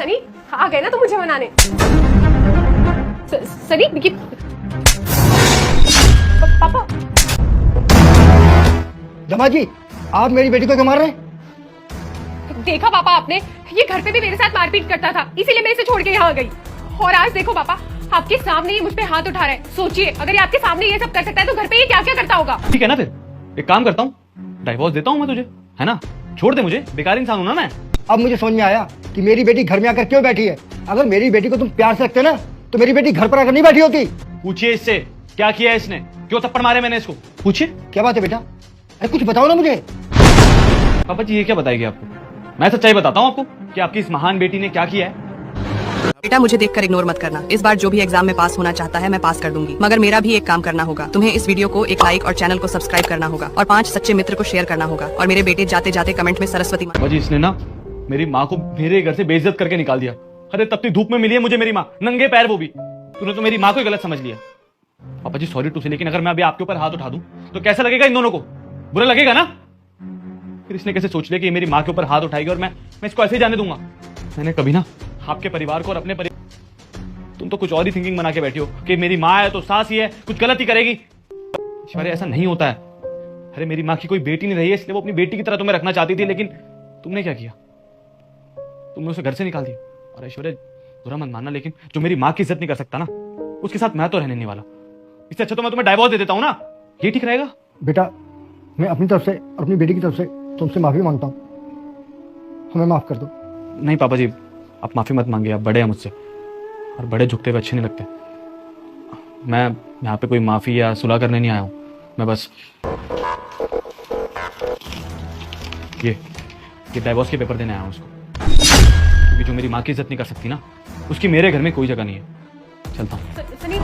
सनी आ गए ना तो मुझे मनाने। सनी ये पापा। दमाजी, आप मेरी बेटी को क्यों मार रहे हैं? देखा पापा आपने, ये घर पे भी मेरे साथ मारपीट करता था, इसीलिए मैं इसे छोड़ के यहाँ गई। और आज देखो पापा, आपके सामने ये मुझ पे हाथ उठा रहा है। सोचिए अगर ये आपके सामने ये सब कर सकता है तो घर पे ये क्या क्या करता होगा। ठीक है ना, फिर एक काम करता हूँ, डाइवोर्स देता हूँ मैं तुझे, है ना? छोड़ दे मुझे, बेकार इंसान हूं ना मैं। अब मुझे समझ में आया कि मेरी बेटी घर में आकर क्यों बैठी है। अगर मेरी बेटी को तुम प्यार से रखते ना तो मेरी बेटी घर पर आकर नहीं बैठी होती। पूछिए इससे, क्या किया है इसने, क्यों थप्पड़ मारे मैंने इसको, पूछिए। क्या बात है बेटा? अरे कुछ बताओ ना मुझे। पापा जी ये क्या बताएगी आपको? मैं सच्चाई बताता हूँ आपको कि आपकी इस महान बेटी ने क्या किया है। बेटा मुझे देखकर इग्नोर मत करना। इस बार जो भी एग्जाम में पास होना चाहता है मैं पास कर दूंगी, मगर मेरा भी एक काम करना होगा। तुम्हें इस वीडियो को एक लाइक और चैनल को सब्सक्राइब करना होगा और 5 सच्चे मित्र को शेयर करना होगा। और मेरे बेटे जाते जाते कमेंट में सरस्वती माँ। पापा जी इसने ना मेरी माँ को मेरे घर से बेइज्जत करके निकाल दिया। अरे तपती धूप में मिली है मुझे मेरी माँ, नंगे पैर, वो भी। तूने तो मेरी माँ को ही गलत समझ लिया। पापा जी सॉरी टू से, लेकिन अगर मैं अभी आपके ऊपर हाथ उठा दूं तो कैसा लगेगा इन दोनों को? बुरा लगेगा ना? फिर इसने कैसे सोच लिया कि ये मेरी माँ के ऊपर हाथ उठाएगी और मैं इसको ऐसे ही जाने दूंगा? मैंने कभी ना आपके परिवार को और अपने तुम तो कुछ और ही थिंकिंग बना के बैठी हो कि मेरी माँ है तो सास ही है, कुछ गलत ही करेगी। ऐश्वर्या ऐसा नहीं होता है। अरे मेरी माँ की कोई बेटी नहीं रही है, इसलिए वो अपनी बेटी की तरह तुम्हें रखना चाहती थी, लेकिन तुमने क्या किया? तुमने उसे घर से निकाल दिया। और ऐश्वर्या बुरा मत मानना, लेकिन जो मेरी माँ की इज्जत नहीं कर सकता ना, उसके साथ मैं तो रहने नहीं वाला। इससे अच्छा तो मैं तुम्हें डाइवोर्स दे देता हूँ ना, ये ठीक रहेगा? बेटा मैं अपनी तरफ से और अपनी बेटी की तरफ से तुमसे माफी मांगता हूँ, हमें माफ कर दो। नहीं पापा जी, आप माफी मत मांगिए, आप बड़े हैं मुझसे और बड़े झुकते हुए अच्छे नहीं लगते। मैं यहाँ पे कोई माफी या सुलह करने नहीं आया हूँ, मैं बस ये डाइवोर्स के पेपर देने आया हूँ उसको। क्योंकि जो मेरी माँ की इज्जत नहीं कर सकती ना, उसकी मेरे घर में कोई जगह नहीं है। चलता हूँ। सनी